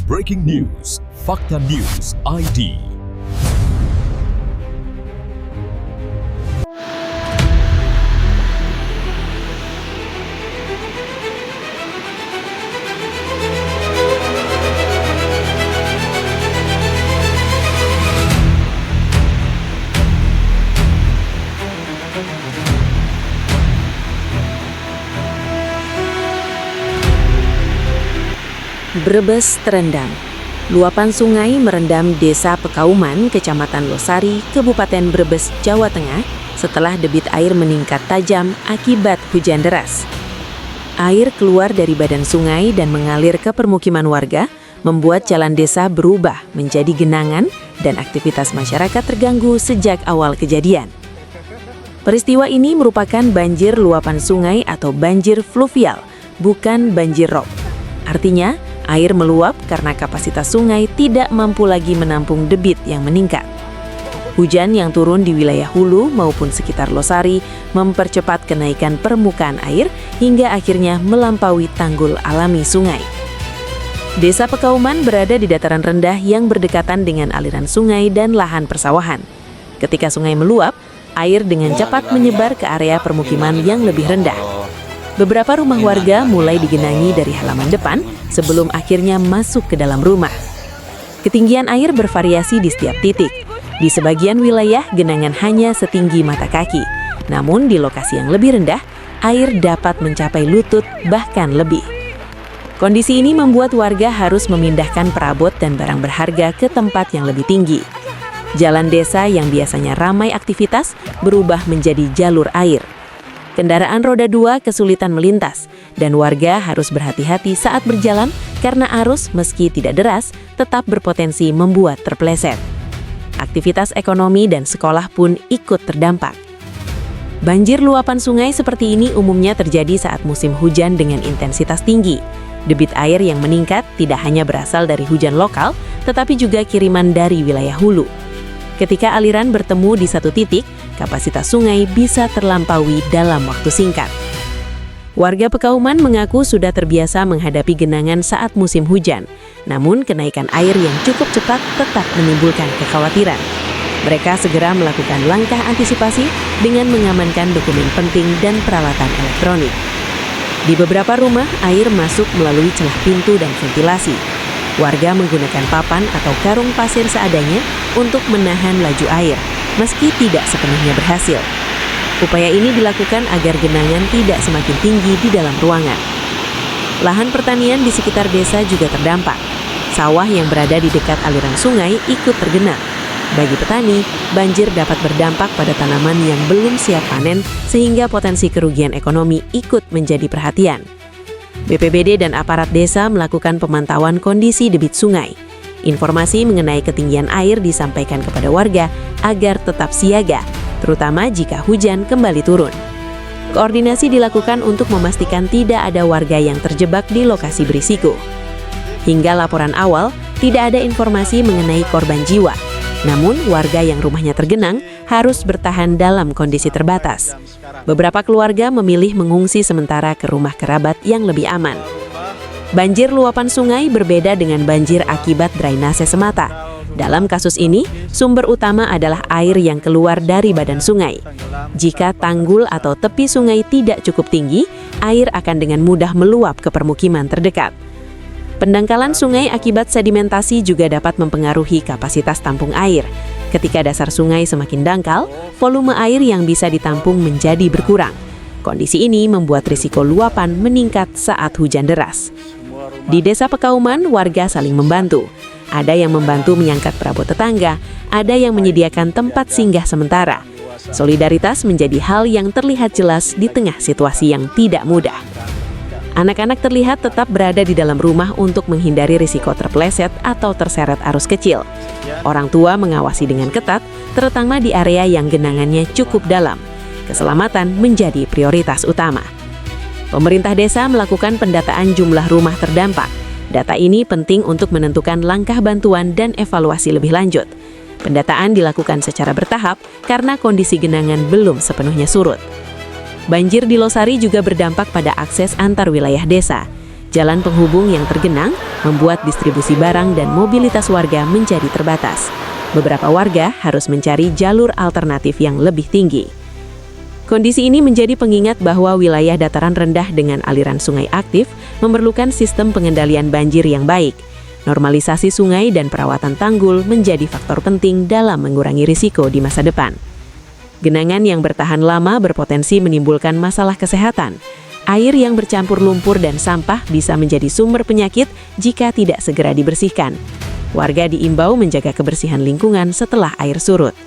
Breaking News, Fakta News ID. Brebes terendam. Luapan sungai merendam Desa Pekauman, Kecamatan Losari, Kabupaten Brebes, Jawa Tengah setelah debit air meningkat tajam akibat hujan deras. Air keluar dari badan sungai dan mengalir ke permukiman warga, membuat jalan desa berubah menjadi genangan dan aktivitas masyarakat terganggu sejak awal kejadian. Peristiwa ini merupakan banjir luapan sungai atau banjir fluvial, bukan banjir rob. Artinya, air meluap karena kapasitas sungai tidak mampu lagi menampung debit yang meningkat. Hujan yang turun di wilayah hulu maupun sekitar Losari mempercepat kenaikan permukaan air hingga akhirnya melampaui tanggul alami sungai. Desa Pekauman berada di dataran rendah yang berdekatan dengan aliran sungai dan lahan persawahan. Ketika sungai meluap, air dengan cepat menyebar ke area permukiman yang lebih rendah. Beberapa rumah warga mulai digenangi dari halaman depan sebelum akhirnya masuk ke dalam rumah. Ketinggian air bervariasi di setiap titik. Di sebagian wilayah, genangan hanya setinggi mata kaki. Namun di lokasi yang lebih rendah, air dapat mencapai lutut bahkan lebih. Kondisi ini membuat warga harus memindahkan perabot dan barang berharga ke tempat yang lebih tinggi. Jalan desa yang biasanya ramai aktivitas berubah menjadi jalur air. Kendaraan roda 2 kesulitan melintas, dan warga harus berhati-hati saat berjalan karena arus meski tidak deras tetap berpotensi membuat terpeleset. Aktivitas ekonomi dan sekolah pun ikut terdampak. Banjir luapan sungai seperti ini umumnya terjadi saat musim hujan dengan intensitas tinggi. Debit air yang meningkat tidak hanya berasal dari hujan lokal, tetapi juga kiriman dari wilayah hulu. Ketika aliran bertemu di satu titik, kapasitas sungai bisa terlampaui dalam waktu singkat. Warga Pekauman mengaku sudah terbiasa menghadapi genangan saat musim hujan, namun kenaikan air yang cukup cepat tetap menimbulkan kekhawatiran. Mereka segera melakukan langkah antisipasi dengan mengamankan dokumen penting dan peralatan elektronik. Di beberapa rumah, air masuk melalui celah pintu dan ventilasi. Warga menggunakan papan atau karung pasir seadanya untuk menahan laju air, meski tidak sepenuhnya berhasil. Upaya ini dilakukan agar genangan tidak semakin tinggi di dalam ruangan. Lahan pertanian di sekitar desa juga terdampak. Sawah yang berada di dekat aliran sungai ikut tergenang. Bagi petani, banjir dapat berdampak pada tanaman yang belum siap panen sehingga potensi kerugian ekonomi ikut menjadi perhatian. BPBD dan aparat desa melakukan pemantauan kondisi debit sungai. Informasi mengenai ketinggian air disampaikan kepada warga agar tetap siaga, terutama jika hujan kembali turun. Koordinasi dilakukan untuk memastikan tidak ada warga yang terjebak di lokasi berisiko. Hingga laporan awal, tidak ada informasi mengenai korban jiwa. Namun, warga yang rumahnya tergenang harus bertahan dalam kondisi terbatas. Beberapa keluarga memilih mengungsi sementara ke rumah kerabat yang lebih aman. Banjir luapan sungai berbeda dengan banjir akibat drainase semata. Dalam kasus ini, sumber utama adalah air yang keluar dari badan sungai. Jika tanggul atau tepi sungai tidak cukup tinggi, air akan dengan mudah meluap ke permukiman terdekat. Pendangkalan sungai akibat sedimentasi juga dapat mempengaruhi kapasitas tampung air. Ketika dasar sungai semakin dangkal, volume air yang bisa ditampung menjadi berkurang. Kondisi ini membuat risiko luapan meningkat saat hujan deras. Di Desa Pekauman, warga saling membantu. Ada yang membantu mengangkat perabot tetangga, ada yang menyediakan tempat singgah sementara. Solidaritas menjadi hal yang terlihat jelas di tengah situasi yang tidak mudah. Anak-anak terlihat tetap berada di dalam rumah untuk menghindari risiko terpeleset atau terseret arus kecil. Orang tua mengawasi dengan ketat, terutama di area yang genangannya cukup dalam. Keselamatan menjadi prioritas utama. Pemerintah desa melakukan pendataan jumlah rumah terdampak. Data ini penting untuk menentukan langkah bantuan dan evaluasi lebih lanjut. Pendataan dilakukan secara bertahap karena kondisi genangan belum sepenuhnya surut. Banjir di Losari juga berdampak pada akses antar wilayah desa. Jalan penghubung yang tergenang membuat distribusi barang dan mobilitas warga menjadi terbatas. Beberapa warga harus mencari jalur alternatif yang lebih tinggi. Kondisi ini menjadi pengingat bahwa wilayah dataran rendah dengan aliran sungai aktif memerlukan sistem pengendalian banjir yang baik. Normalisasi sungai dan perawatan tanggul menjadi faktor penting dalam mengurangi risiko di masa depan. Genangan yang bertahan lama berpotensi menimbulkan masalah kesehatan. Air yang bercampur lumpur dan sampah bisa menjadi sumber penyakit jika tidak segera dibersihkan. Warga diimbau menjaga kebersihan lingkungan setelah air surut.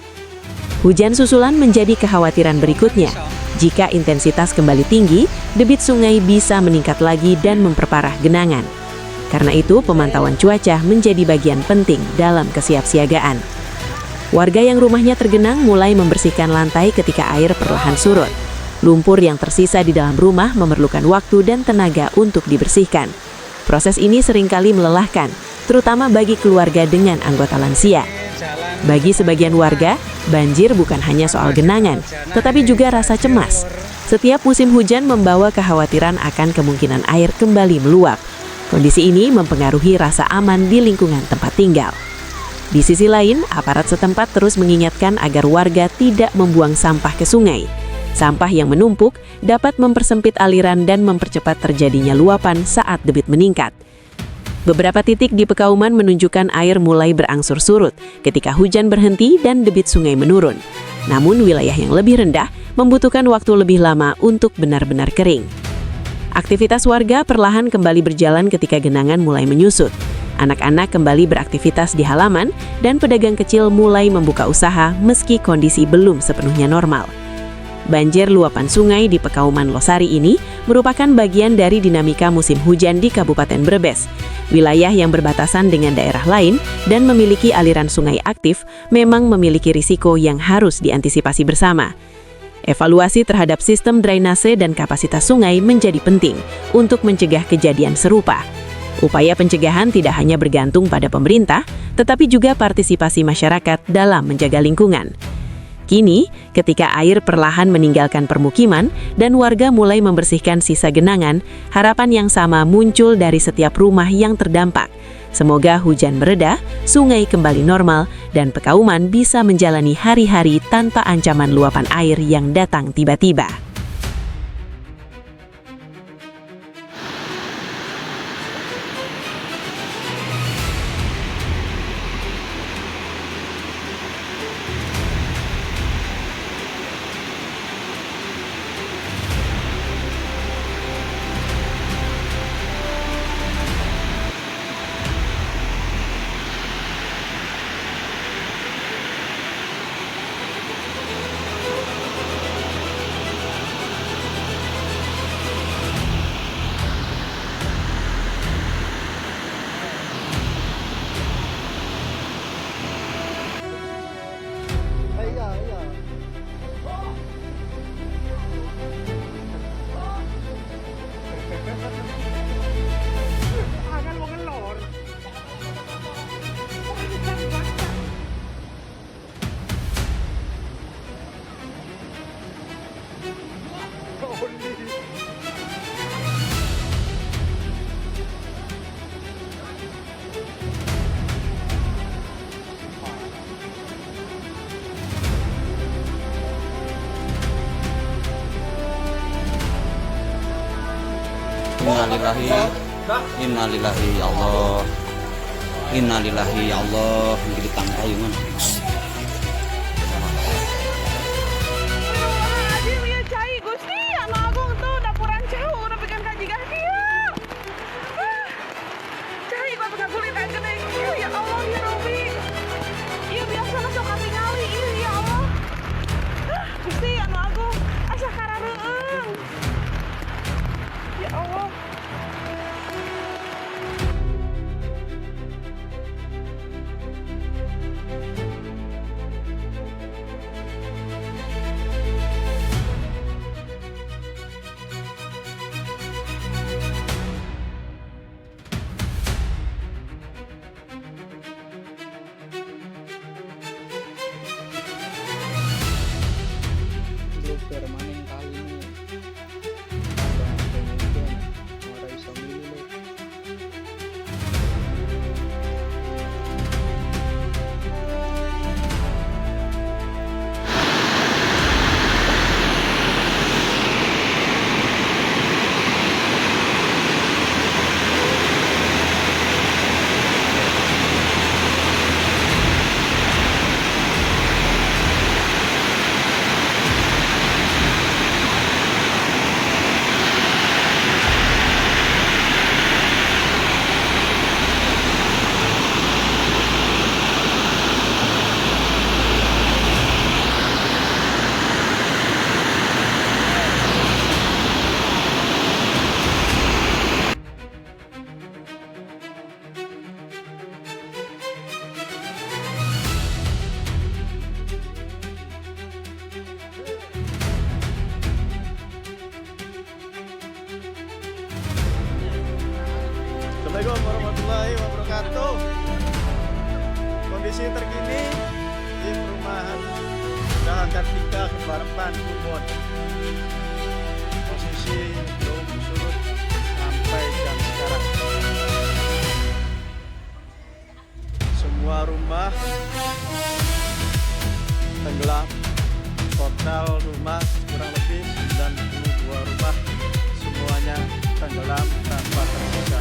Hujan susulan menjadi kekhawatiran berikutnya. Jika intensitas kembali tinggi, debit sungai bisa meningkat lagi dan memperparah genangan. Karena itu, pemantauan cuaca menjadi bagian penting dalam kesiapsiagaan. Warga yang rumahnya tergenang mulai membersihkan lantai ketika air perlahan surut. Lumpur yang tersisa di dalam rumah memerlukan waktu dan tenaga untuk dibersihkan. Proses ini seringkali melelahkan, terutama bagi keluarga dengan anggota lansia. Bagi sebagian warga, banjir bukan hanya soal genangan, tetapi juga rasa cemas. Setiap musim hujan membawa kekhawatiran akan kemungkinan air kembali meluap. Kondisi ini mempengaruhi rasa aman di lingkungan tempat tinggal. Di sisi lain, aparat setempat terus mengingatkan agar warga tidak membuang sampah ke sungai. Sampah yang menumpuk dapat mempersempit aliran dan mempercepat terjadinya luapan saat debit meningkat. Beberapa titik di Pekauman menunjukkan air mulai berangsur surut ketika hujan berhenti dan debit sungai menurun. Namun wilayah yang lebih rendah membutuhkan waktu lebih lama untuk benar-benar kering. Aktivitas warga perlahan kembali berjalan ketika genangan mulai menyusut. Anak-anak kembali beraktivitas di halaman dan pedagang kecil mulai membuka usaha meski kondisi belum sepenuhnya normal. Banjir luapan sungai di Pekauman Losari ini merupakan bagian dari dinamika musim hujan di Kabupaten Brebes. Wilayah yang berbatasan dengan daerah lain dan memiliki aliran sungai aktif memang memiliki risiko yang harus diantisipasi bersama. Evaluasi terhadap sistem drainase dan kapasitas sungai menjadi penting untuk mencegah kejadian serupa. Upaya pencegahan tidak hanya bergantung pada pemerintah, tetapi juga partisipasi masyarakat dalam menjaga lingkungan. Kini, ketika air perlahan meninggalkan permukiman dan warga mulai membersihkan sisa genangan, harapan yang sama muncul dari setiap rumah yang terdampak. Semoga hujan mereda, sungai kembali normal, dan Pekauman bisa menjalani hari-hari tanpa ancaman luapan air yang datang tiba-tiba. Innalillahi ya Allah. Innalillahi ya Allah. Menjadi tangkayungan. warahmatullahi wabarakatuh. Kondisi terkini di perumahan Geraha Kartika Kembaran Kulon. Posisi belum surut sampai jam sekarang. Semua rumah tenggelam. Total rumah kurang lebih 92 rumah, semuanya tenggelam tanpa tersisa.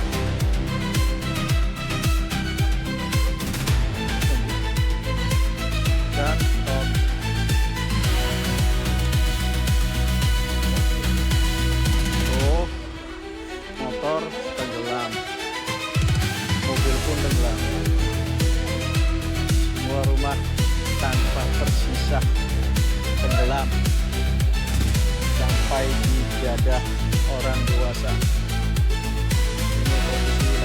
Dan motor tenggelam, mobil pun tenggelam, semua rumah tanpa tersisa tenggelam sampai di dada orang dewasa. Ini kondisi